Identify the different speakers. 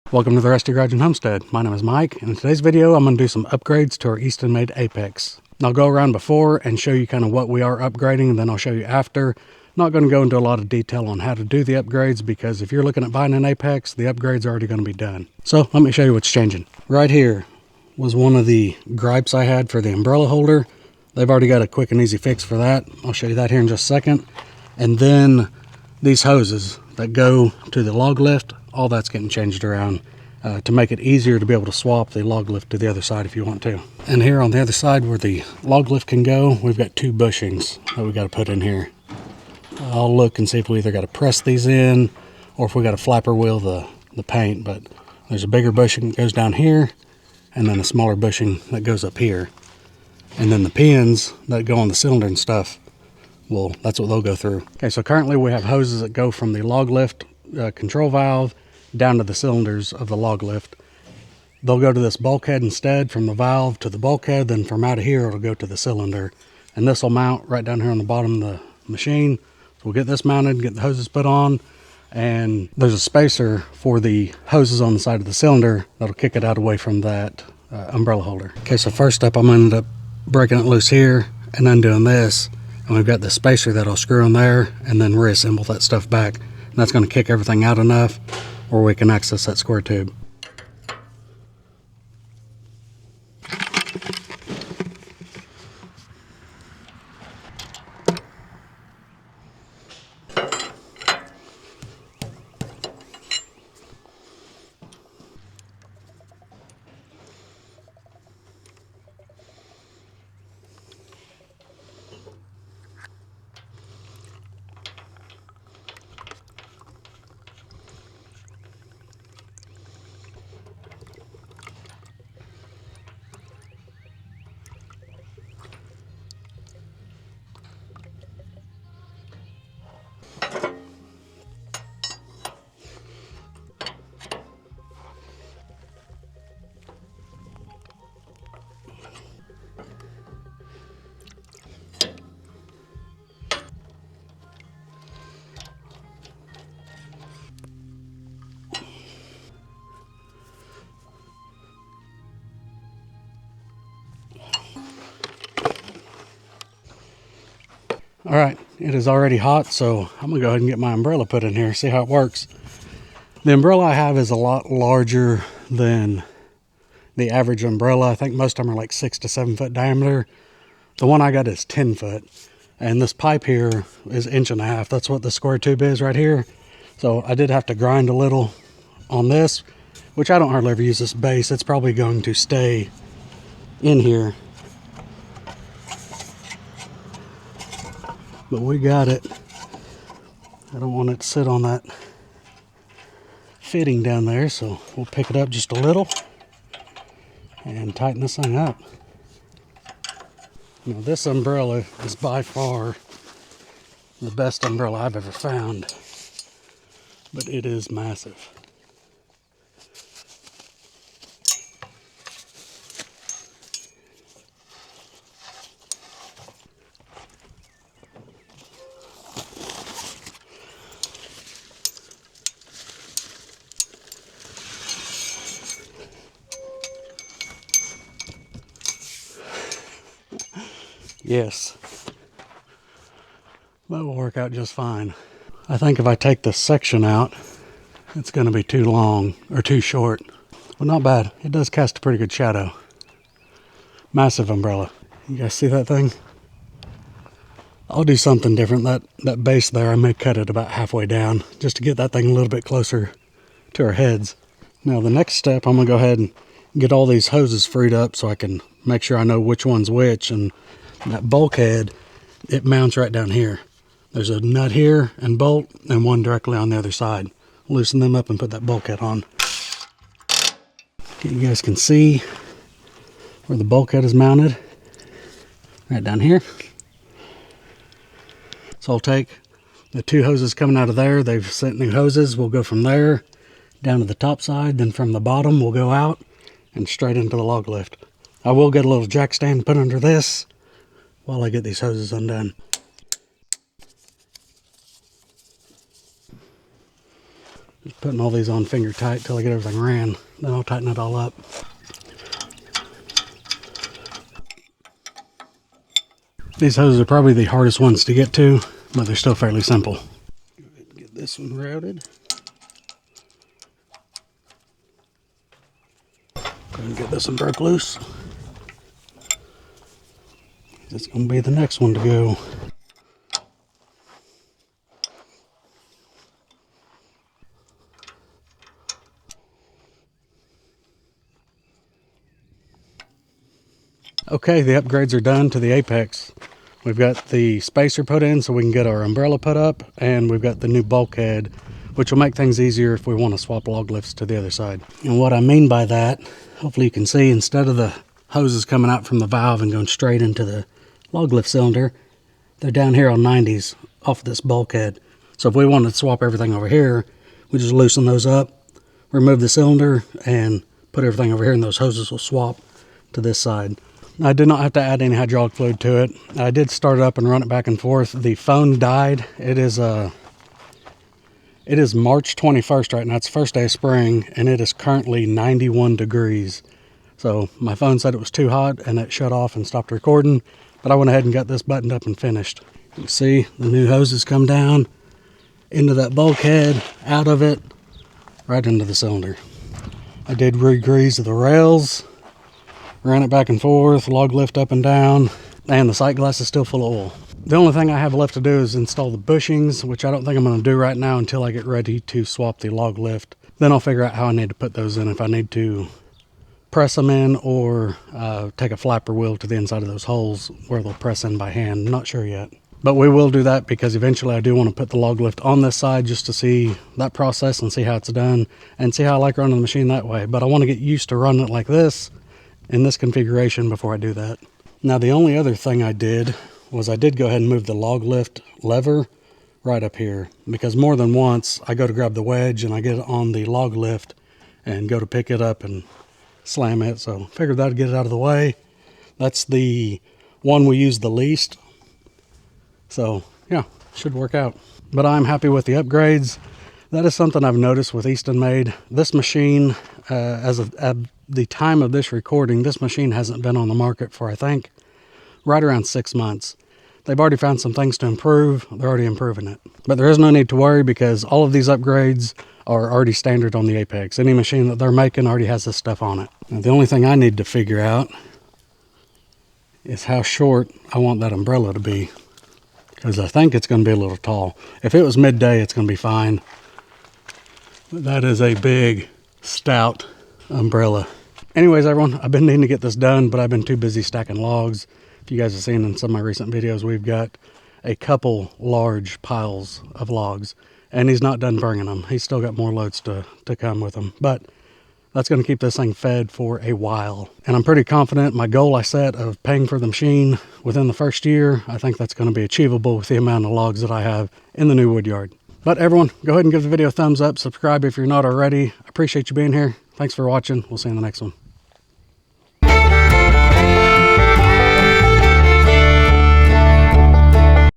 Speaker 1: Welcome to the Rusty Garage and Homestead. My name is Mike, and in today's video I'm going to do some upgrades to our Eastonmade Apex. And I'll go around before and show you kind of what we are upgrading, and then I'll show you after. Not going to go into a lot of detail on how to do the upgrades, because if you're looking at buying an Apex, the upgrades are already going to be done. So let me show you what's changing. Right here was one of the gripes I had for the umbrella holder. They've already got a quick and easy fix for that. I'll show you that here in just a second. And then these hoses that go to the log lift, all that's getting changed around to make it easier to be able to swap the log lift to the other side if you want to. And here on the other side where the log lift can go, we've got two bushings that we got to put in here. I'll look and see if we either got to press these in or if we got to flapper wheel the paint, but there's a bigger bushing that goes down here and then a smaller bushing that goes up here. And then the pins that go on the cylinder and stuff, well, that's what they'll go through. Okay, so currently we have hoses that go from the log lift control valve down to the cylinders of the log lift. They'll go to this bulkhead instead, from the valve to the bulkhead, then from out of here it'll go to the cylinder. And this will mount right down here on the bottom of the machine. So we'll get this mounted, get the hoses put on, and there's a spacer for the hoses on the side of the cylinder that'll kick it out away from that umbrella holder. Okay, so first up I'm going to end up breaking it loose here and undoing this. And we've got the spacer that I'll screw in there and then reassemble that stuff back. And that's going to kick everything out enough where we can access that square tube. All right, it is already hot, so I'm gonna go ahead and get my umbrella put in here, see how it works. The umbrella I have is a lot larger than the average umbrella. I think most of them are like 6 to 7 foot diameter. The one I got is 10 foot, and this pipe here is 1.5 inches. That's what the square tube is right here. So I did have to grind a little on this, which I don't hardly ever use this base. It's probably going to stay in here. But we got it. I don't want it to sit on that fitting down there, so we'll pick it up just a little and tighten this thing up. Now this umbrella is by far the best umbrella I've ever found, but it is massive. Yes, that will work out just fine. I think if I take this section out, it's going to be too long or too short. Well, not bad. It does cast a pretty good shadow. Massive umbrella. You guys see that thing? I'll do something different. That base there, I may cut it about halfway down just to get that thing a little bit closer to our heads. Now the next step, I'm going to go ahead and get all these hoses freed up so I can make sure I know which one's which. And that bulkhead, it mounts right down here. There's a nut here and bolt and one directly on the other side. Loosen them up and put that bulkhead on. Okay, you guys can see where the bulkhead is mounted, right down here. So I'll take the two hoses coming out of there. They've sent new hoses. We'll go from there down to the top side, then from the bottom we'll go out and straight into the log lift. I will get a little jack stand put under this while I get these hoses undone. Just putting all these on finger tight till I get everything ran. Then I'll tighten it all up. These hoses are probably the hardest ones to get to, but they're still fairly simple. Get this one routed. Go ahead and get this one broke loose. It's going to be the next one to go. Okay, the upgrades are done to the Apex. We've got the spacer put in so we can get our umbrella put up, and we've got the new bulkhead, which will make things easier if we want to swap log lifts to the other side. And what I mean by that, hopefully you can see, instead of the hoses coming out from the valve and going straight into the log lift cylinder, they're down here on 90s off this bulkhead. So if we wanted to swap everything over here, we just loosen those up, remove the cylinder, and put everything over here, and those hoses will swap to this side. I did not have to add any hydraulic fluid to it. I did start it up and run it back and forth. The phone died. It is March 21st right now. It's the first day of spring, and it is currently 91 degrees. So my phone said it was too hot, and it shut off and stopped recording. But I went ahead and got this buttoned up and finished. You can see the new hoses come down into that bulkhead, out of it, right into the cylinder. I did re-grease the rails. Ran it back and forth, log lift up and down, and the sight glass is still full of oil. The only thing I have left to do is install the bushings, which I don't think I'm going to do right now until I get ready to swap the log lift. Then I'll figure out how I need to put those in, if I need to press them in or take a flapper wheel to the inside of those holes where they'll press in by hand. Not sure yet. But we will do that because eventually I do want to put the log lift on this side just to see that process and see how it's done and see how I like running the machine that way. But I want to get used to running it like this in this configuration before I do that. Now the only other thing I did was I did go ahead and move the log lift lever right up here, because more than once I go to grab the wedge and I get it on the log lift and go to pick it up and slam it. So figured that'd get it out of the way. That's the one we use the least. So yeah, should work out. But I'm happy with the upgrades. That is something I've noticed with Eastonmade. This machine, at the time of this recording, this machine hasn't been on the market for, I think, right around 6 months. They've already found some things to improve. They're already improving it. But there is no need to worry because all of these upgrades are already standard on the Apex. Any machine that they're making already has this stuff on it. Now, the only thing I need to figure out is how short I want that umbrella to be, because I think it's going to be a little tall. If it was midday, it's going to be fine. But that is a big, stout umbrella. Anyways, everyone, I've been needing to get this done, but I've been too busy stacking logs. If you guys have seen in some of my recent videos, we've got a couple large piles of logs, and he's not done bringing them. He's still got more loads to come with him, but that's going to keep this thing fed for a while. And I'm pretty confident my goal I set of paying for the machine within the first year, I think that's going to be achievable with the amount of logs that I have in the new wood yard. But everyone, go ahead and give the video a thumbs up, subscribe if you're not already. I appreciate you being here. Thanks for watching. We'll see you in the next one.